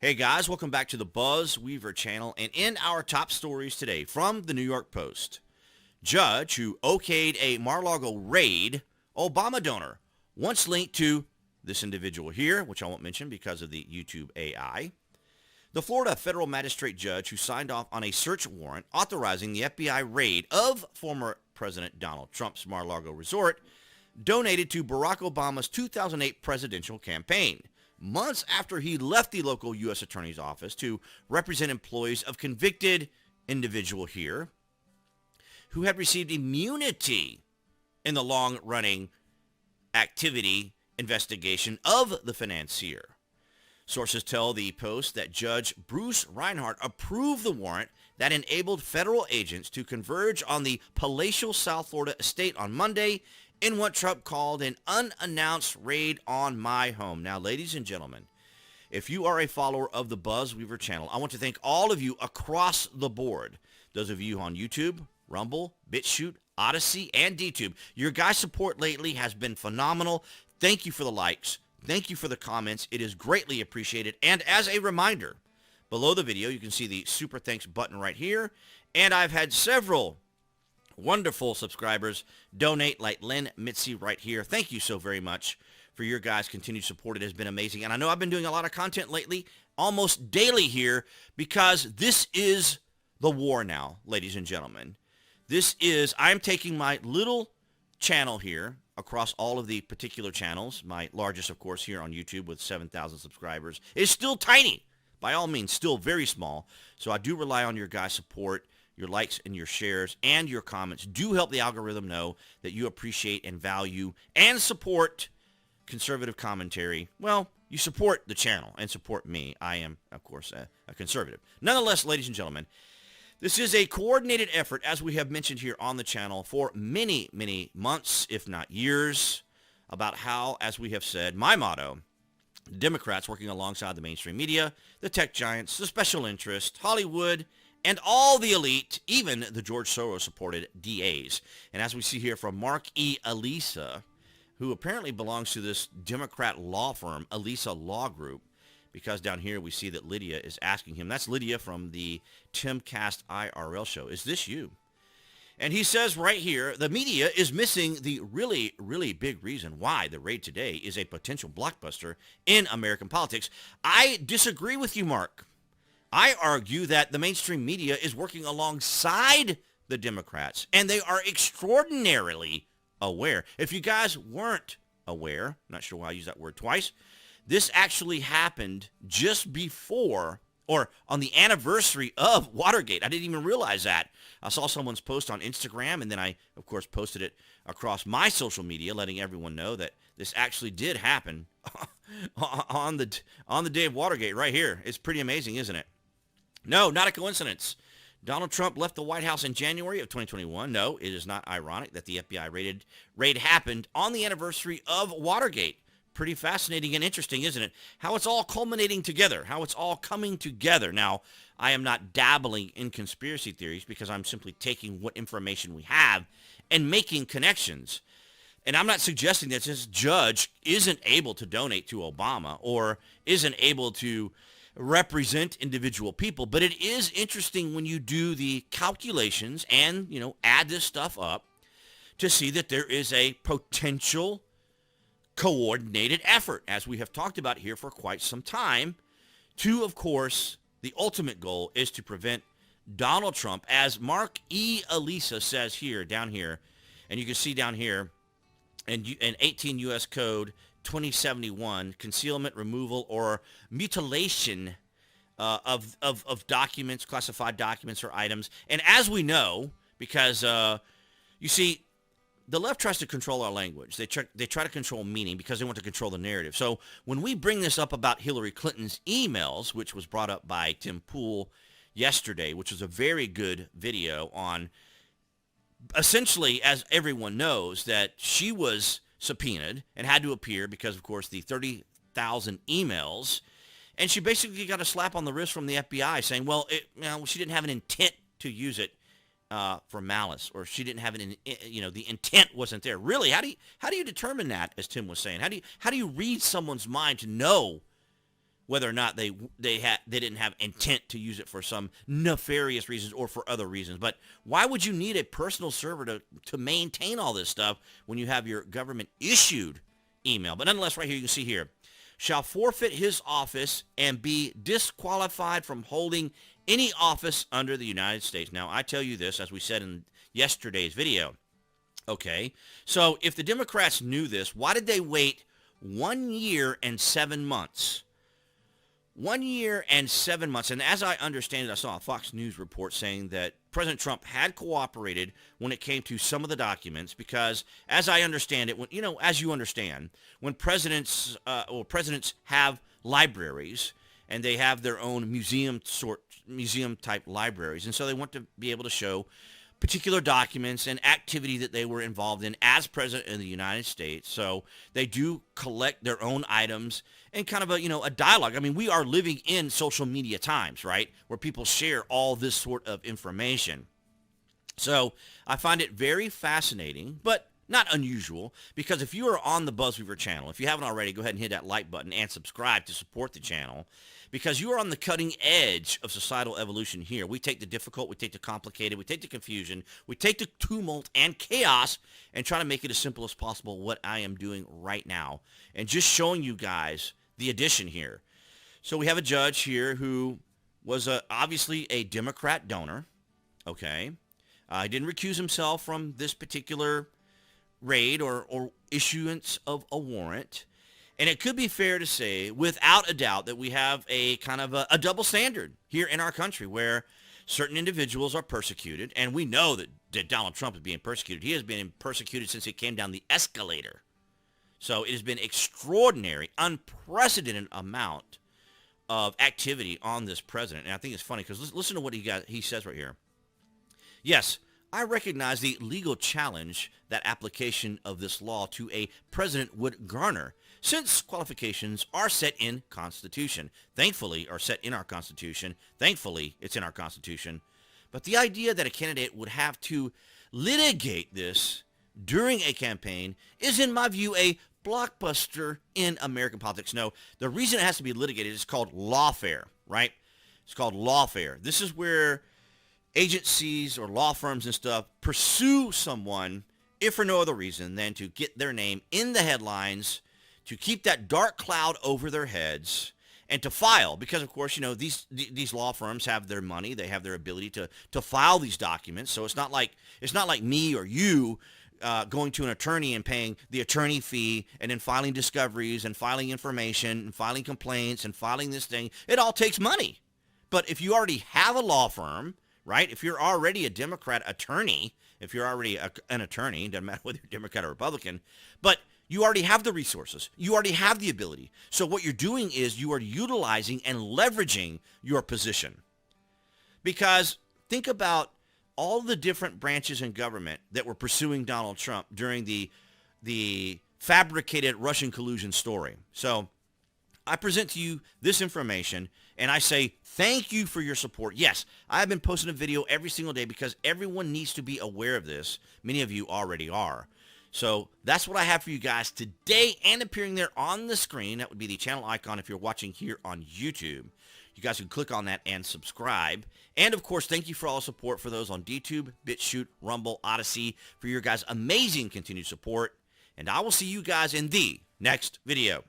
Hey guys, welcome back to the BuzWeaver channel, and in our top stories today from the New York Post, judge who okayed a Mar-a-Lago raid, Obama donor, once linked to this individual here, which I won't mention because of the YouTube AI. The Florida federal magistrate judge who signed off on a search warrant authorizing the FBI raid of former President Donald Trump's Mar-a-Lago resort, donated to Barack Obama's 2008 presidential campaign, months after he left the local U.S. Attorney's Office to represent employees of convicted individual here who had received immunity in the long-running activity investigation of the financier. Sources tell the Post that Judge Bruce Reinhardt approved the warrant that enabled federal agents to converge on the palatial South Florida estate on Monday in what Trump called an unannounced raid on my home. Now, ladies and gentlemen, if you are a follower of the BuzWeaver channel, I want to thank all of you across the board. Those of you on YouTube, Rumble, BitChute, Odyssey, and DTube. Your guys' support lately has been phenomenal. Thank you for the likes. Thank you for the comments. It is greatly appreciated. And as a reminder, below the video, you can see the super thanks button right here. And I've had several wonderful subscribers donate, like Lynn Mitzi right here. Thank you so very much for your guys' continued support. It has been amazing. And I know I've been doing a lot of content lately, almost daily here, because this is the war now, ladies and gentlemen. I'm taking my little channel here across all of the particular channels. My largest, of course, here on YouTube with 7,000 subscribers is still tiny. By all means, still very small. So I do rely on your guys' support. Your likes and your shares and your comments do help the algorithm know that you appreciate and value and support conservative commentary. Well, you support the channel and support me. I am, of course, a conservative. Nonetheless, ladies and gentlemen, this is a coordinated effort, as we have mentioned here on the channel for many, many months, if not years, about how, as we have said, my motto, Democrats working alongside the mainstream media, the tech giants, the special interest, Hollywood, and all the elite, even the George Soros-supported DAs. And as we see here from Mark E. Elisa, who apparently belongs to this Democrat law firm, Elisa Law Group, because down here we see that Lydia is asking him, that's Lydia from the Timcast IRL show, is this you? And he says right here, the media is missing the really, really big reason why the raid today is a potential blockbuster in American politics. I disagree with you, Mark. I argue that the mainstream media is working alongside the Democrats, and they are extraordinarily aware. If you guys weren't aware, I'm not sure why I use that word twice, this actually happened just before or on the anniversary of Watergate. I didn't even realize that. I saw someone's post on Instagram, and then I, of course, posted it across my social media, letting everyone know that this actually did happen on the day of Watergate right here. It's pretty amazing, isn't it? No, not a coincidence. Donald Trump left the White House in January of 2021. No, it is not ironic that the FBI raid happened on the anniversary of Watergate. Pretty fascinating and interesting, isn't it? How it's all culminating together, how it's all coming together. Now, I am not dabbling in conspiracy theories because I'm simply taking what information we have and making connections. And I'm not suggesting that this judge isn't able to donate to Obama or isn't able to represent individual people, but it is interesting when you do the calculations and, add this stuff up to see that there is a potential coordinated effort, as we have talked about here for quite some time, to, of course, the ultimate goal is to prevent Donald Trump, as Mark E. Elisa says here, down here, and you can see down here, in 18 U.S. Code 2071, concealment, removal, or mutilation of documents, classified documents or items. And as we know, because, you see, the left tries to control our language. They try to control meaning because they want to control the narrative. So when we bring this up about Hillary Clinton's emails, which was brought up by Tim Pool yesterday, which was a very good video on, essentially, as everyone knows, that she was subpoenaed and had to appear because, of course, the 30,000 emails, and she basically got a slap on the wrist from the FBI saying, well, she didn't have an intent to use it for malice, or she didn't have the intent wasn't there. Really, how do you determine that? As Tim was saying, how do you read someone's mind to know whether or not they didn't have intent to use it for some nefarious reasons or for other reasons. But why would you need a personal server to maintain all this stuff when you have your government issued email? But nonetheless, right here you can see here, shall forfeit his office and be disqualified from holding any office under the United States. Now, I tell you this, as we said in yesterday's video. Okay, so if the Democrats knew this, why did they wait 1 year and 7 months? 1 year and 7 months. And as I understand it, I saw a Fox News report saying that President Trump had cooperated when it came to some of the documents because, as I understand it, when, as you understand, when presidents have libraries and they have their own museum type libraries, and so they want to be able to show particular documents and activity that they were involved in as president of the United States. So they do collect their own items and kind of a dialogue. I mean, we are living in social media times, right, where people share all this sort of information. So I find it very fascinating, but not unusual, because if you are on the BuzWeaver channel, if you haven't already, go ahead and hit that like button and subscribe to support the channel, because you are on the cutting edge of societal evolution here. We take the difficult, we take the complicated, we take the confusion, we take the tumult and chaos and try to make it as simple as possible, what I am doing right now, and just showing you guys the addition here. So we have a judge here who was obviously a Democrat donor, okay? He didn't recuse himself from this particular raid or issuance of a warrant. And it could be fair to say, without a doubt, that we have a kind of a double standard here in our country where certain individuals are persecuted. And we know that Donald Trump is being persecuted. He has been persecuted since he came down the escalator. So it has been extraordinary, unprecedented amount of activity on this president. And I think it's funny because listen to what he says right here. Yes, I recognize the legal challenge that application of this law to a president would garner, since qualifications are set in Constitution. Thankfully, are set in our Constitution. Thankfully, it's in our Constitution. But the idea that a candidate would have to litigate this during a campaign is, in my view, a blockbuster in American politics. No, the reason it has to be litigated is called lawfare, right? It's called lawfare. This is where agencies or law firms and stuff pursue someone, if for no other reason than to get their name in the headlines, to keep that dark cloud over their heads, and to file. Because, of course, these law firms have their money. They have their ability to file these documents. So it's not like me or you going to an attorney and paying the attorney fee and then filing discoveries and filing information and filing complaints and filing this thing. It all takes money. But if you already have a law firm, right, if you're already a Democrat attorney, if you're already an attorney, doesn't matter whether you're Democrat or Republican, but you already have the resources. You already have the ability. So what you're doing is you are utilizing and leveraging your position. Because think about all the different branches in government that were pursuing Donald Trump during the fabricated Russian collusion story. So I present to you this information, and I say thank you for your support. Yes, I've been posting a video every single day because everyone needs to be aware of this. Many of you already are. So that's what I have for you guys today, and appearing there on the screen, that would be the channel icon if you're watching here on YouTube. You guys can click on that and subscribe. And, of course, thank you for all the support for those on DTube, BitChute, Rumble, Odyssey, for your guys' amazing continued support. And I will see you guys in the next video.